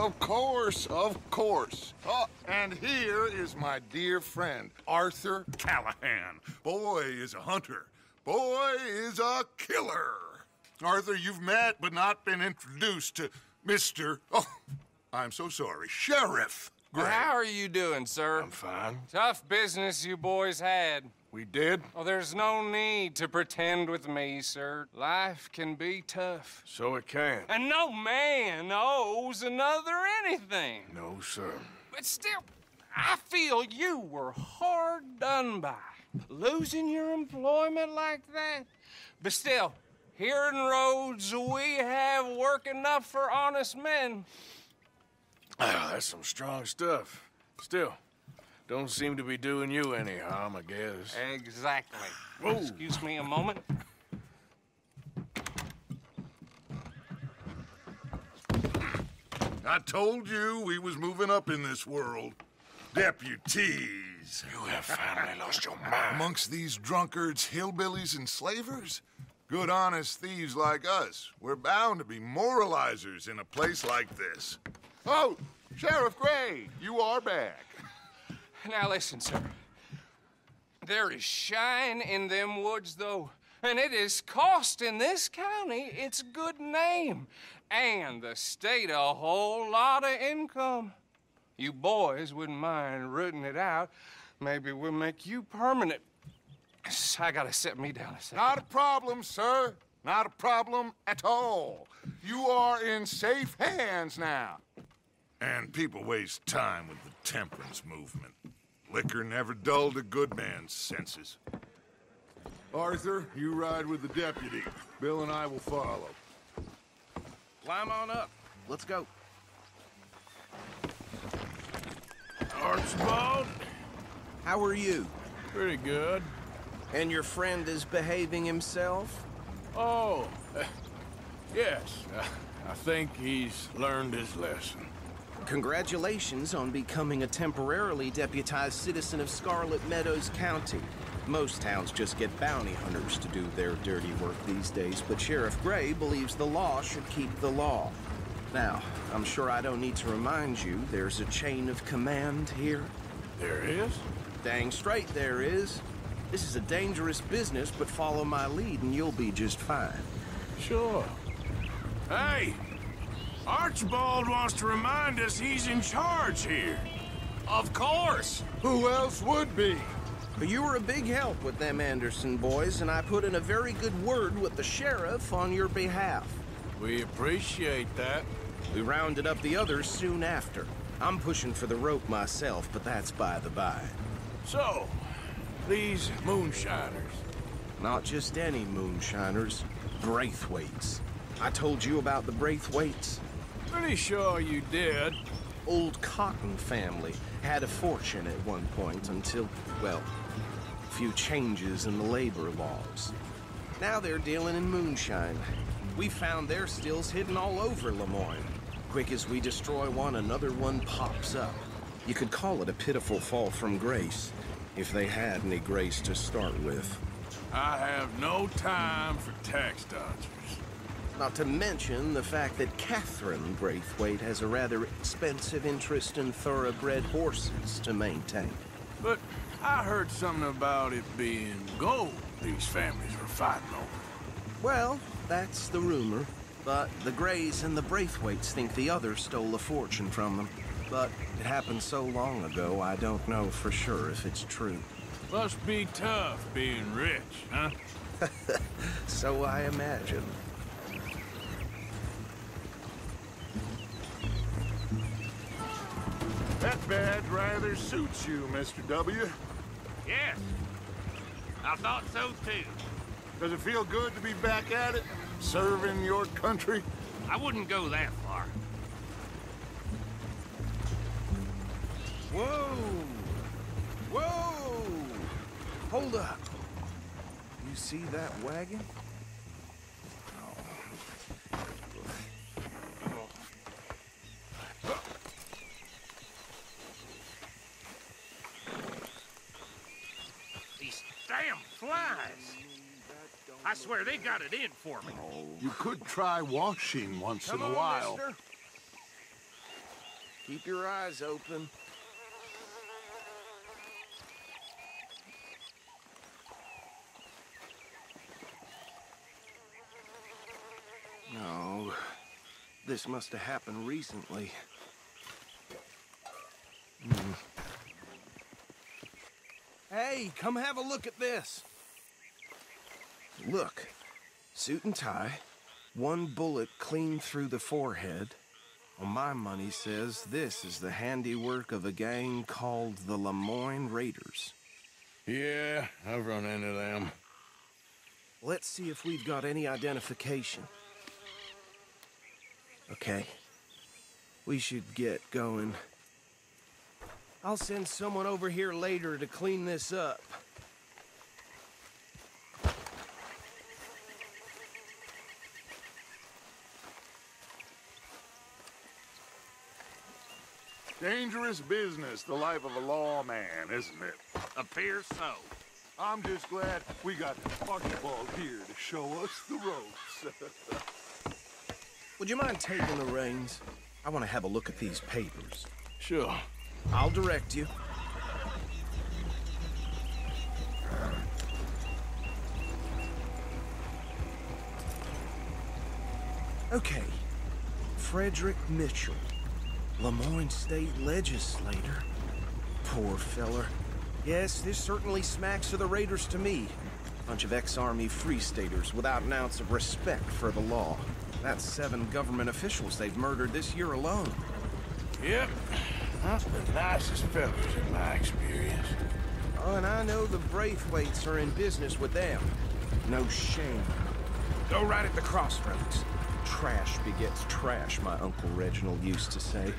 Of course, of course. Oh, and here is my dear friend, Arthur Callahan. Boy is a hunter. Boy is a killer. Arthur, you've met but not been introduced to Mr. Oh, I'm so sorry, Sheriff Gray. How are you doing, sir? I'm fine. Tough business you boys had. We did? Oh, there's no need to pretend with me, sir. Life can be tough. So it can. And no man owes another anything. No, sir. But still, I feel you were hard done by. Losing your employment like that. But still, here in Rhodes, we have work enough for honest men. Ah, that's some strong stuff. Still, don't seem to be doing you any harm, I guess. Exactly. Whoa. Excuse me a moment. I told you we was moving up in this world. Deputies. You have finally lost your mind. Amongst these drunkards, hillbillies, and slavers? Good honest thieves like us. We're bound to be moralizers in a place like this. Oh, Sheriff Gray, you are back. Now listen, sir. There is shine in them woods, though, and it is costing this county its good name and the state a whole lot of income. You boys wouldn't mind rooting it out. Maybe we'll make you permanent. I gotta set me down a second. Not a problem, sir. Not a problem at all. You are in safe hands now. And people waste time with the temperance movement. Liquor never dulled a good man's senses. Arthur, you ride with the deputy. Bill and I will follow. Climb on up. Let's go. Archibald? How are you? Pretty good. And your friend is behaving himself? Oh, yes. I think he's learned his lesson. Congratulations on becoming a temporarily deputized citizen of Scarlet Meadows County. Most towns just get bounty hunters to do their dirty work these days, but Sheriff Gray believes the law should keep the law. Now, I'm sure I don't need to remind you there's a chain of command here. There is? Dang straight there is. This is a dangerous business, but follow my lead and you'll be just fine. Sure. Hey! Archibald wants to remind us he's in charge here. Of course! Who else would be? But you were a big help with them Anderson boys, and I put in a very good word with the sheriff on your behalf. We appreciate that. We rounded up the others soon after. I'm pushing for the rope myself, but that's by the by. So, these moonshiners. Not just any moonshiners, Braithwaites. I told you about the Braithwaites. Pretty sure you did. Old Cotton family had a fortune at one point until, well, a few changes in the labor laws. Now they're dealing in moonshine. We found their stills hidden all over Lemoyne. Quick as we destroy one, another one pops up. You could call it a pitiful fall from grace, if they had any grace to start with. I have no time for tax dodgers. Not to mention the fact that Catherine Braithwaite has a rather expensive interest in thoroughbred horses to maintain. But I heard something about it being gold these families were fighting over. Well, that's the rumor. But the Grays and the Braithwaites think the other stole a fortune from them. But it happened so long ago, I don't know for sure if it's true. Must be tough being rich, huh? So I imagine. That badge rather suits you, Mr. W. Yes, I thought so too. Does it feel good to be back at it, serving your country? I wouldn't go that far. Whoa! Whoa! Hold up. You see that wagon? These damn flies. I swear they got it in for me. You could try washing once in a while. Mister. Keep your eyes open. No, this must have happened recently. Hey, come have a look at this. Look, suit and tie, one bullet clean through the forehead. Well, my money says this is the handiwork of a gang called the Lemoyne Raiders. Yeah, I've run into them. Let's see if we've got any identification. Okay. We should get going. I'll send someone over here later to clean this up. Dangerous business, the life of a lawman, isn't it? Appears so. I'm just glad we got Archibald here to show us the ropes. Would you mind taking the reins? I want to have a look at these papers. Sure. I'll direct you. Okay. Frederick Mitchell, Lemoyne State Legislator. Poor feller. Yes, this certainly smacks of the Raiders to me. Bunch of ex-Army Free Staters without an ounce of respect for the law. That's 7 government officials they've murdered this year alone. Yep. Not the nicest fellas in my experience. Oh, and I know the Braithwaites are in business with them. No shame. Go right at the crossroads. Trash begets trash, my Uncle Reginald used to say.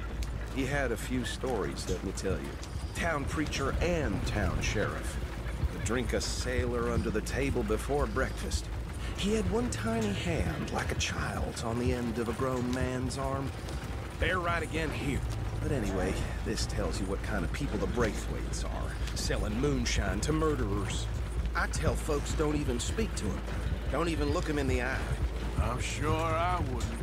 He had a few stories, let me tell you. Town preacher and town sheriff. Would drink a sailor under the table before breakfast. He had one tiny hand, like a child's, on the end of a grown man's arm. They're right again here. But anyway, this tells you what kind of people the Braithwaites are, selling moonshine to murderers. I tell folks don't even speak to them. Don't even look them in the eye. I'm sure I wouldn't.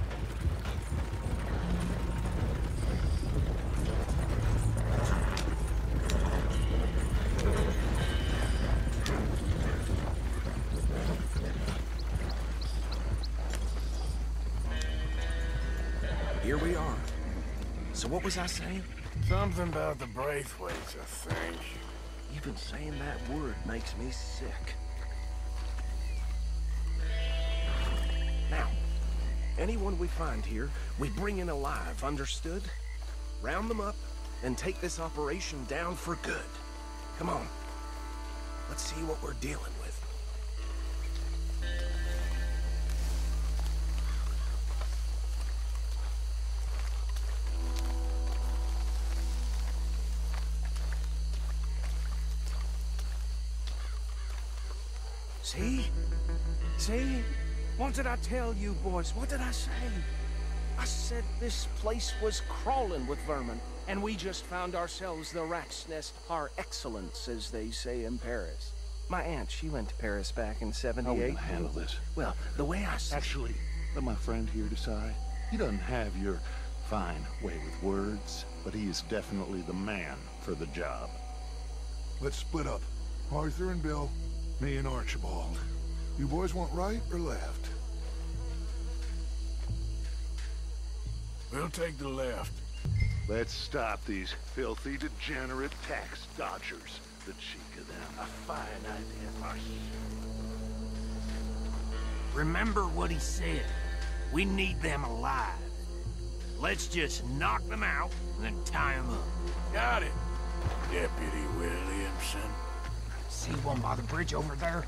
Here we are. So what was I saying? Something about the Braithwaites, I think. Even saying that word makes me sick. Now, anyone we find here, we bring in alive, understood? Round them up, and take this operation down for good. Come on. Let's see what we're dealing with. See? See? What did I tell you, boys? What did I say? I said this place was crawling with vermin, and we just found ourselves the rat's nest par excellence, as they say in Paris. My aunt, she went to Paris back in '78. How are we gonna handle this? Well, the way I see Actually, let my friend here decide. He doesn't have your fine way with words, but he is definitely the man for the job. Let's split up. Arthur and Bill, me and Archibald. You boys want right or left? We'll take the left. Let's stop these filthy, degenerate tax dodgers. The cheek of them. A fine idea, Marshal. Remember what he said. We need them alive. Let's just knock them out and then tie them up. Got it, Deputy Williamson. See one by the bridge over there?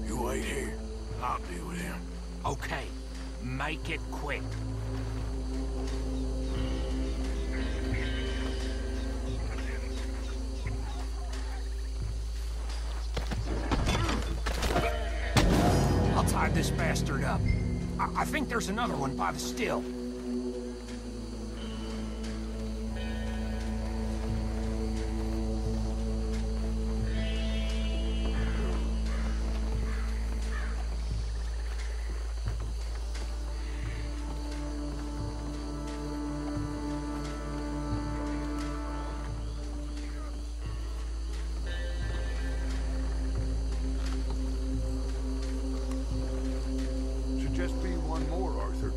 You wait here. I'll deal with him. Okay, make it quick. tied this bastard up. I think there's another one by the still. Just be one more, Arthur.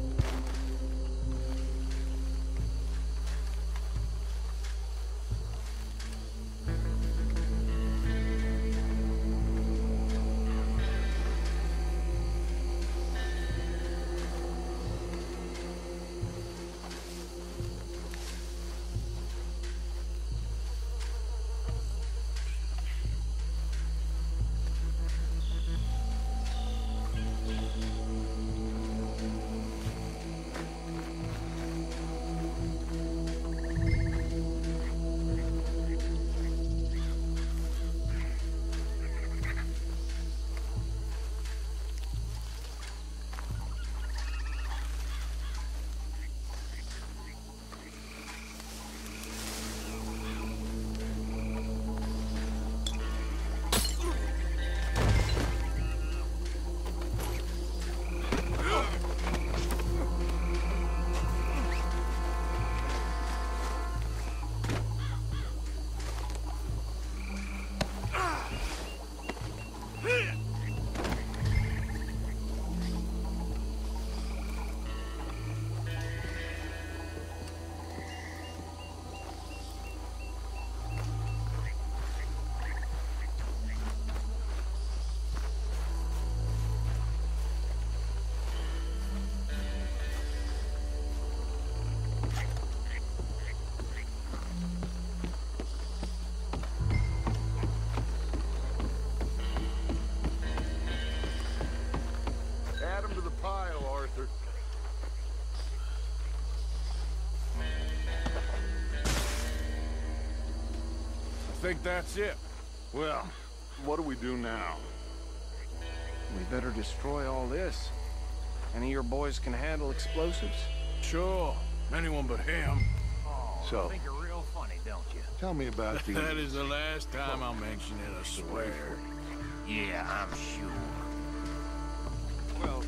I think that's it. Well, what do we do now? We better destroy all this. Any of your boys can handle explosives? Sure. Anyone but him. Oh, So- I think you're real funny, don't you? Tell me about the... That is the last time I'll mention it, I swear. Yeah, I'm sure. Well,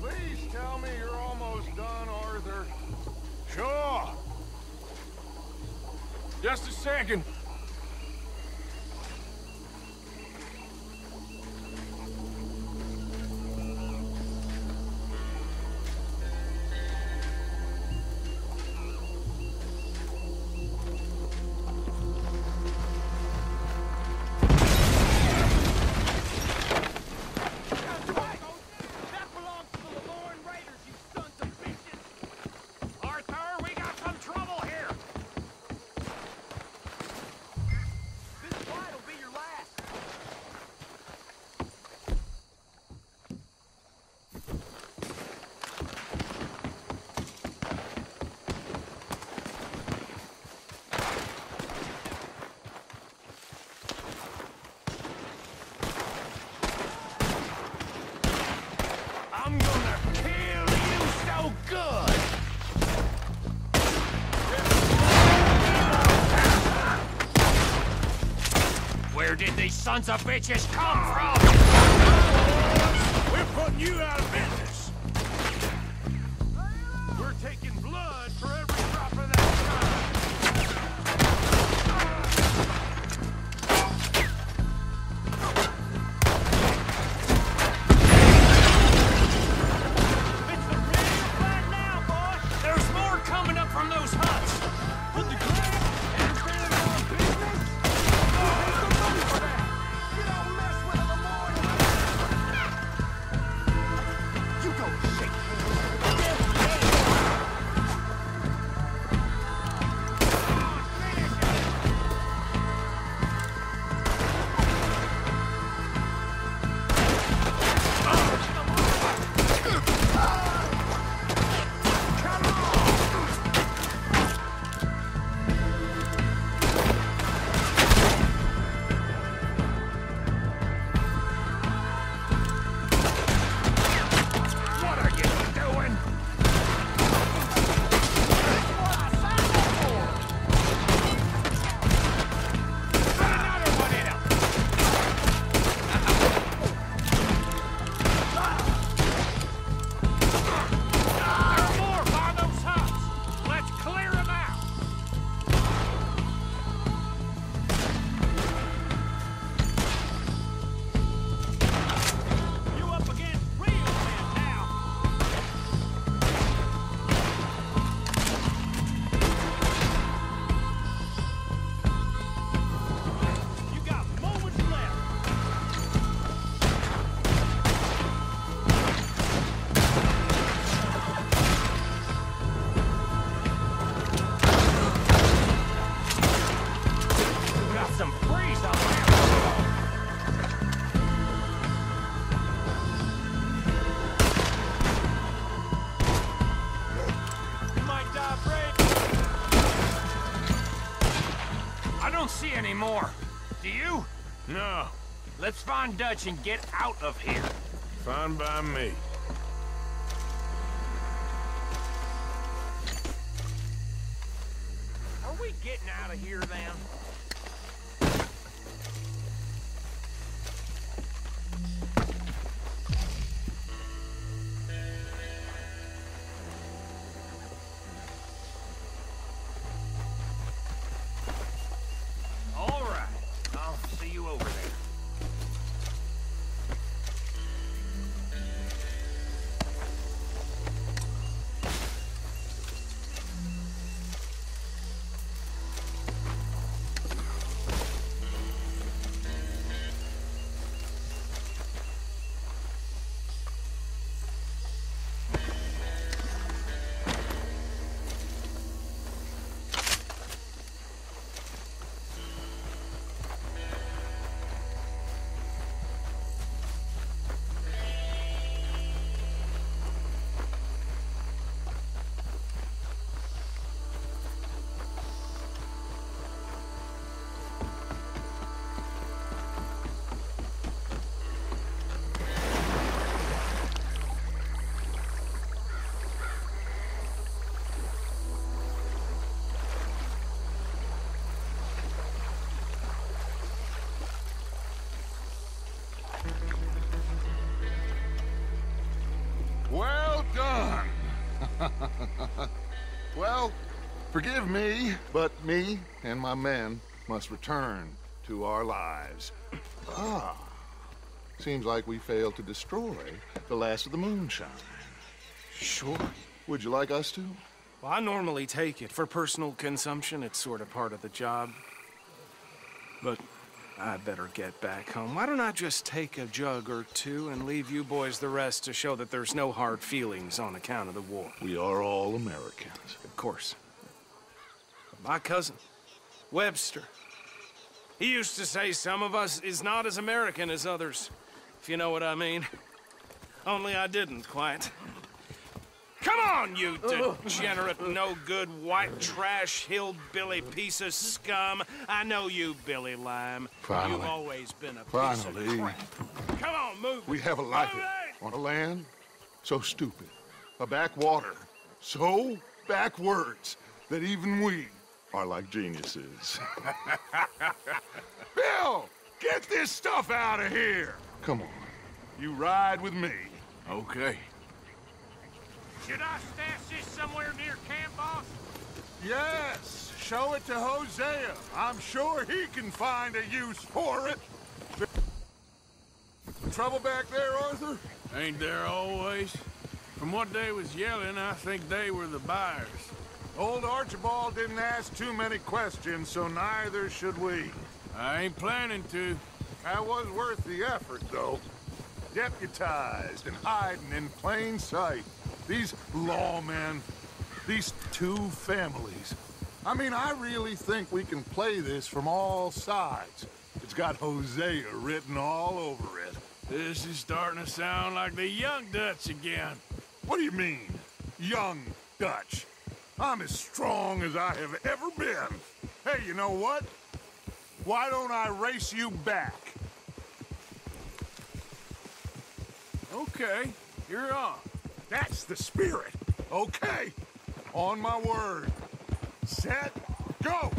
Please tell me you're almost done, Arthur. Sure. Just a second. Arthur, we got some trouble here! This fight will be your last! I'm gonna kill you so good. Where did these sons of bitches come from? We're putting you out of business. We're taking blood for every drop of that time. anymore. Do you? No, Let's find Dutch and get out of here. fine by me. Are we getting out of here then? All right. I'll see you over there. Well done. Well, forgive me, but me and my men must return to our lives. Ah, seems like we failed to destroy the last of the moonshine. Sure. Would you like us to? Well, I normally take it. For personal consumption, it's sort of part of the job. But I better get back home. Why don't I just take a jug or two and leave you boys the rest to show that there's no hard feelings on account of the war? We are all Americans. Of course. My cousin, Webster, he used to say some of us is not as American as others, if you know what I mean. Only I didn't quite. Come on, you degenerate, no-good, white trash, hillbilly piece of scum. I know you, Billy Lime. Finally. You've always been a piece Finally. of crap. Come on, move. We have a life Move it! on a land so stupid, a backwater so backwards that even we are like geniuses. Bill, get this stuff out of here. Come on, you ride with me. Okay. Should I stash this somewhere near camp, boss? Yes, show it to Hosea. I'm sure he can find a use for it. Trouble back there, Arthur? Ain't there always? From what they was yelling, I think they were the buyers. Old Archibald didn't ask too many questions, so neither should we. I ain't planning to. That was worth the effort, though. Deputized and hiding in plain sight. These lawmen, these two families. I mean, I really think we can play this from all sides. It's got Hosea written all over it. This is starting to sound like the young Dutch again. What do you mean, young Dutch? I'm as strong as I have ever been. Hey, you know what? Why don't I race you back? Okay, you're on. That's the spirit. Okay. On my word. Set, go!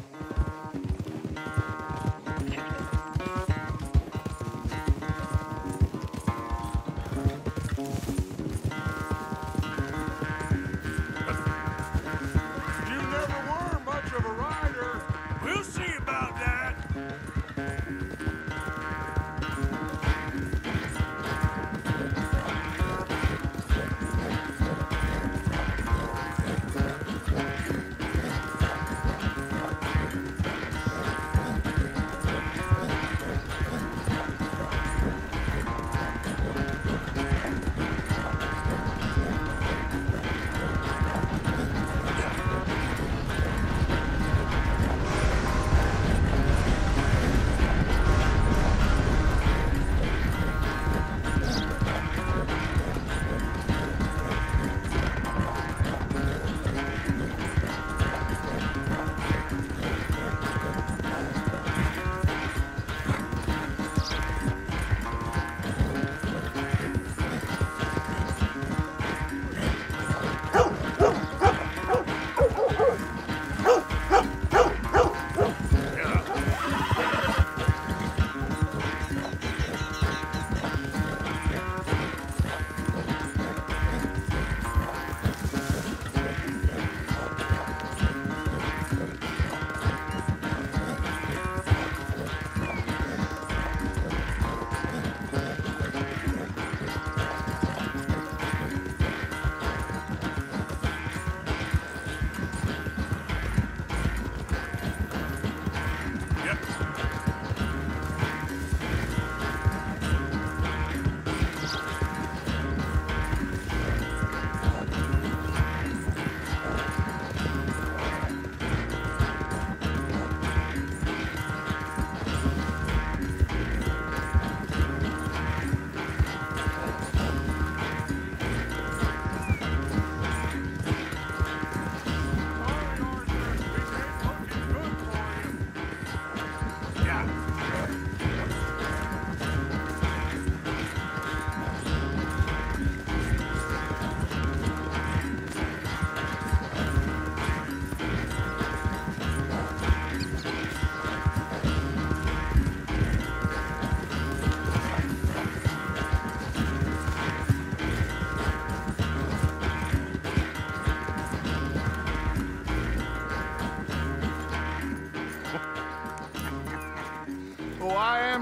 You never were much of a rider. We'll see about that.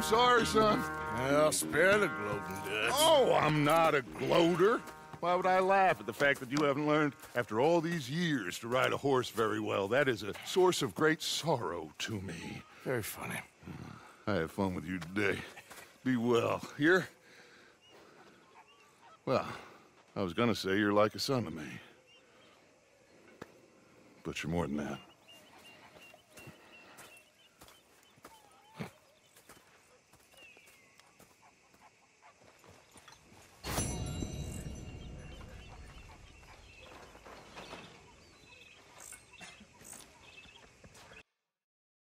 sorry, son. Well, spare the gloating, Dutch. Oh, I'm not a gloater. Why would I laugh at the fact that you haven't learned, after all these years, to ride a horse very well? That is a source of great sorrow to me. Very funny. I had fun with you today. Be well. Here? Well, I was gonna say you're like a son to me. But you're more than that.